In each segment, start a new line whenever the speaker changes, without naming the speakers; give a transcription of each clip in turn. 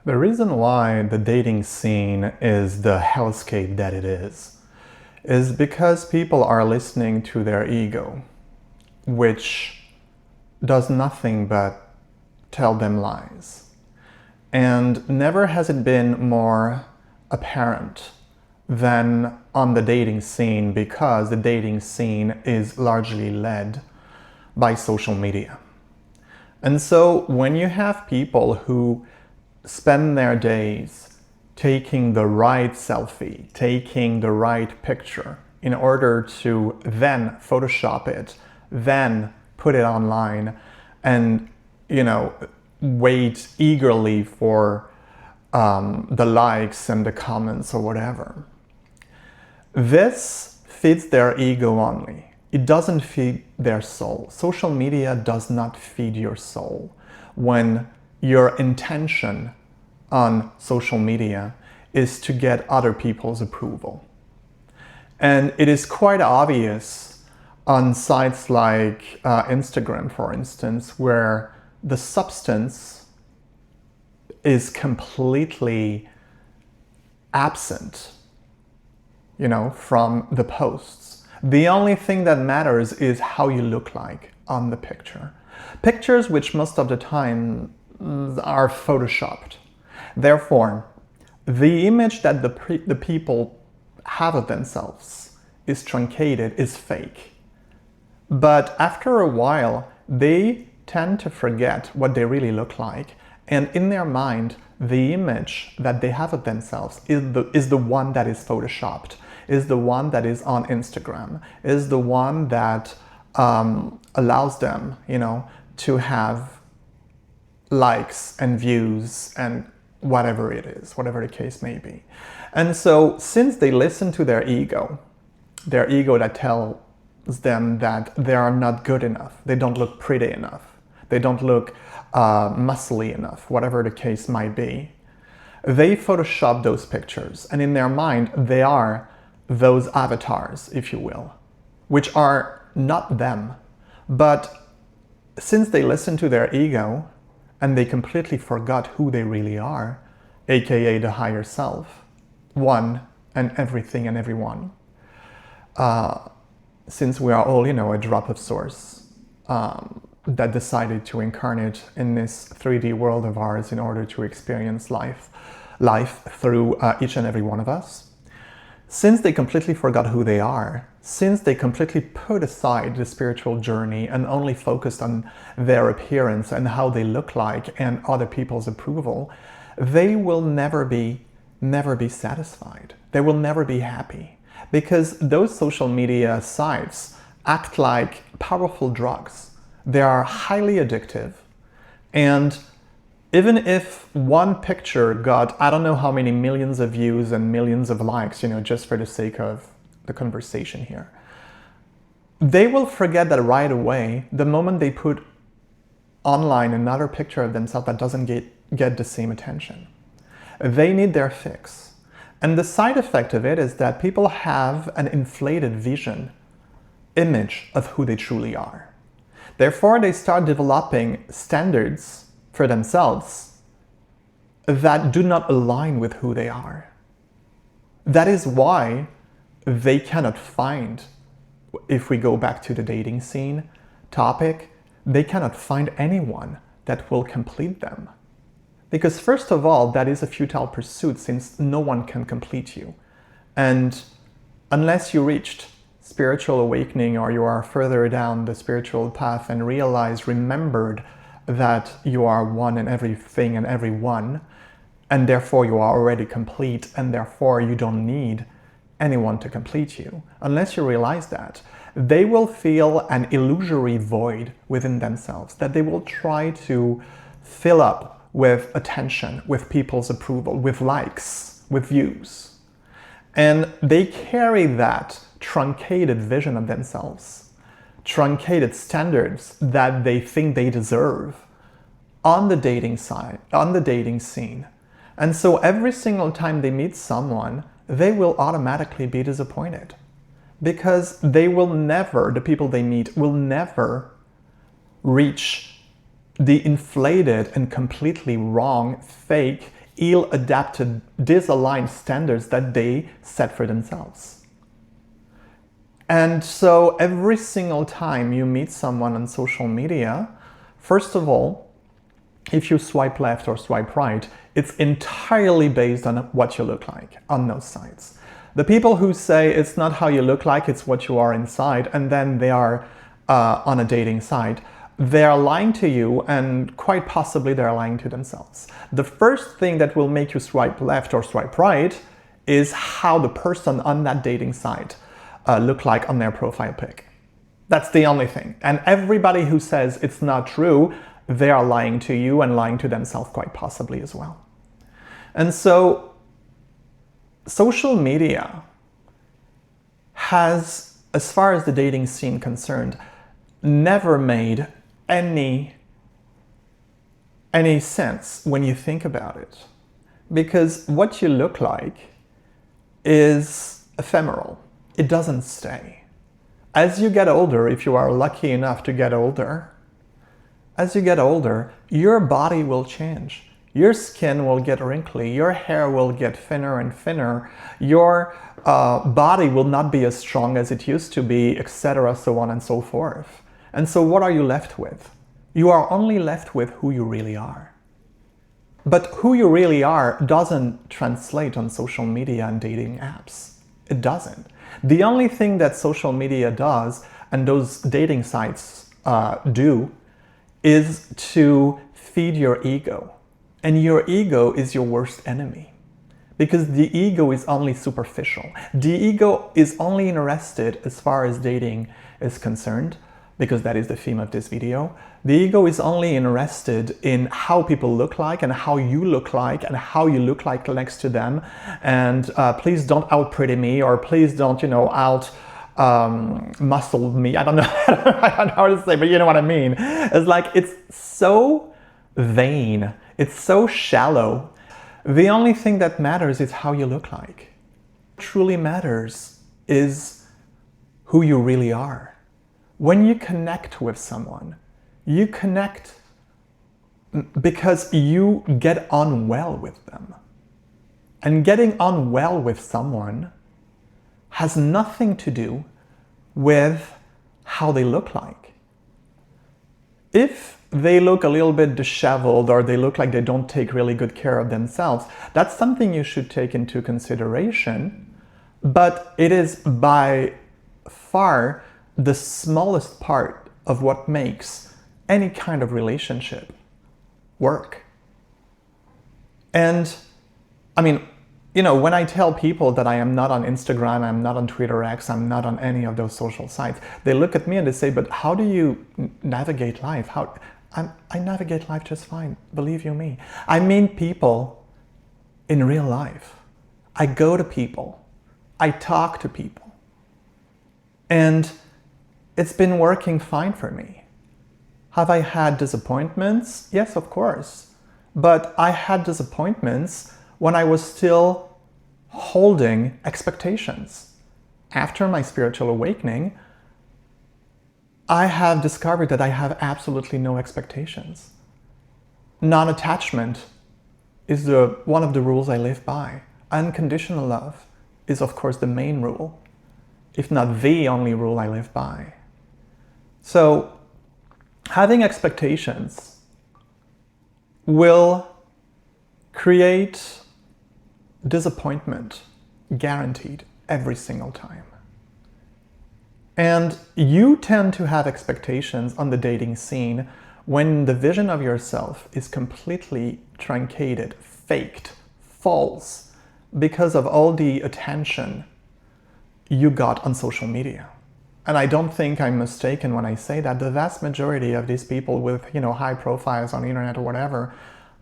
The reason why the dating scene is the hellscape that it is because people are listening to their ego, which does nothing but tell them lies. And never has it been more apparent than on the dating scene, because the dating scene is largely led by social media. And so when you have people who spend their days taking the right selfie, taking the right picture in order to then Photoshop it, then put it online, and wait eagerly for the likes and the comments or whatever. This feeds their ego only. It doesn't feed their soul. Social media does not feed your soul when your intention on social media is to get other people's approval. And it is quite obvious on sites like Instagram, for instance, where the substance is completely absent, from the posts. The only thing that matters is how you look like on the picture. Pictures which most of the time are photoshopped. Therefore, the image that the people have of themselves is truncated, is fake. But after a while, they tend to forget what they really look like. And in their mind, the image that they have of themselves is the one that is photoshopped, is the one that is on Instagram, is the one that allows them, to have likes and views and whatever it is, whatever the case may be. And so since they listen to their ego that tells them that they are not good enough, they don't look pretty enough, they don't look muscly enough, whatever the case might be, they Photoshop those pictures. And in their mind, they are those avatars, if you will, which are not them. But since they listen to their ego and they completely forgot who they really are, aka the higher self, one and everything and everyone, since we are all, a drop of source that decided to incarnate in this 3D world of ours in order to experience life through each and every one of us. Since they completely forgot who they are, since they completely put aside the spiritual journey and only focused on their appearance and how they look like and other people's approval, they will never be satisfied. They will never be happy, because those social media sites act like powerful drugs. They are highly addictive. And even if one picture got, I don't know how many millions of views and millions of likes, just for the sake of the conversation here, they will forget that right away the moment they put online another picture of themselves that doesn't get the same attention. They need their fix. And the side effect of it is that people have an inflated image of who they truly are. Therefore, they start developing standards for themselves that do not align with who they are. That is why they cannot find, if we go back to the dating scene topic, they cannot find anyone that will complete them. Because first of all, that is a futile pursuit, since no one can complete you. And unless you reached spiritual awakening, or you are further down the spiritual path and remembered that you are one in everything and everyone, and therefore you are already complete, and therefore you don't need anyone to complete you. Unless you realize that, they will feel an illusory void within themselves that they will try to fill up with attention, with people's approval, with likes, with views. And they carry that truncated vision of themselves, truncated standards that they think they deserve on the dating side, on the dating scene. And so every single time they meet someone, they will automatically be disappointed, because the people they meet will never reach the inflated and completely wrong, fake ill-adapted, disaligned standards that they set for themselves. And so every single time you meet someone on social media, first of all, if you swipe left or swipe right, it's entirely based on what you look like on those sites. The people who say it's not how you look like, it's what you are inside, and then they are on a dating site, they are lying to you, and quite possibly they're lying to themselves. The first thing that will make you swipe left or swipe right is how the person on that dating site look like on their profile pic. That's the only thing. And everybody who says it's not true, they are lying to you and lying to themselves quite possibly as well. And so social media has, as far as the dating scene concerned, never made any sense when you think about it. Because what you look like is ephemeral. It doesn't stay. As you get older, if you are lucky enough to get older, as you get older, your body will change. Your skin will get wrinkly, your hair will get thinner and thinner, your body will not be as strong as it used to be, etc., so on and so forth. And so what are you left with? You are only left with who you really are. But who you really are doesn't translate on social media and dating apps. It doesn't. The only thing that social media does, and those dating sites do, is to feed your ego. And your ego is your worst enemy. Because the ego is only superficial. The ego is only interested, as far as dating is concerned, because that is the theme of this video, the ego is only interested in how people look like and how you look like and how you look like next to them. And please don't out pretty me, or please don't, out muscle me. I don't know how to say, but you know what I mean. It's like, it's so vain. It's so shallow. The only thing that matters is how you look like. What truly matters is who you really are. When you connect with someone, you connect because you get on well with them. And getting on well with someone has nothing to do with how they look like. If they look a little bit disheveled, or they look like they don't take really good care of themselves, that's something you should take into consideration, but it is by far the smallest part of what makes any kind of relationship work. And I mean, when I tell people that I am not on Instagram, I'm not on Twitter X, I'm not on any of those social sites, they look at me and they say, but how do you navigate life? I navigate life just fine, believe you me. I meet people in real life. I go to people. I talk to people. And it's been working fine for me. Have I had disappointments? Yes, of course. But I had disappointments when I was still holding expectations. After my spiritual awakening, I have discovered that I have absolutely no expectations. Non-attachment is one of the rules I live by. Unconditional love is, of course, the main rule, if not the only rule I live by. So, having expectations will create disappointment, guaranteed, every single time. And you tend to have expectations on the dating scene when the vision of yourself is completely truncated, faked, false, because of all the attention you got on social media. And I don't think I'm mistaken when I say that the vast majority of these people with, high profiles on the internet or whatever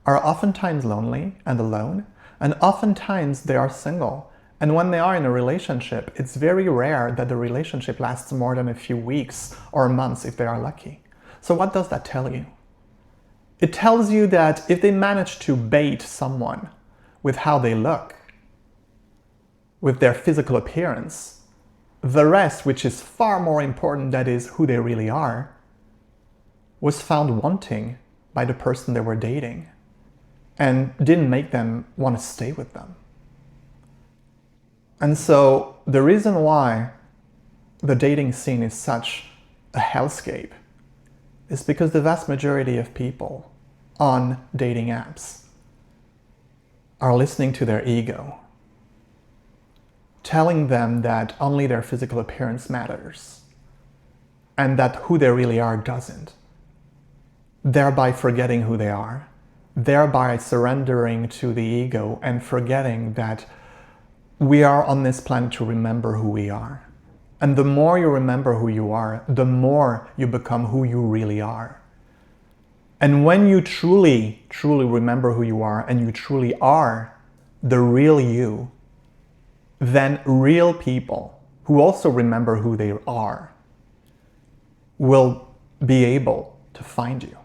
are oftentimes lonely and alone, and oftentimes they are single. And when they are in a relationship, it's very rare that the relationship lasts more than a few weeks or months if they are lucky. So what does that tell you? It tells you that if they manage to bait someone with how they look, with their physical appearance, the rest, which is far more important, that is who they really are, was found wanting by the person they were dating. and didn't make them want to stay with them. And so the reason why the dating scene is such a hellscape is because the vast majority of people on dating apps are listening to their ego, telling them that only their physical appearance matters and that who they really are doesn't, thereby forgetting who they are, thereby surrendering to the ego and forgetting that we are on this planet to remember who we are. And the more you remember who you are, the more you become who you really are. And when you truly, truly remember who you are and you truly are the real you, then real people who also remember who they are will be able to find you.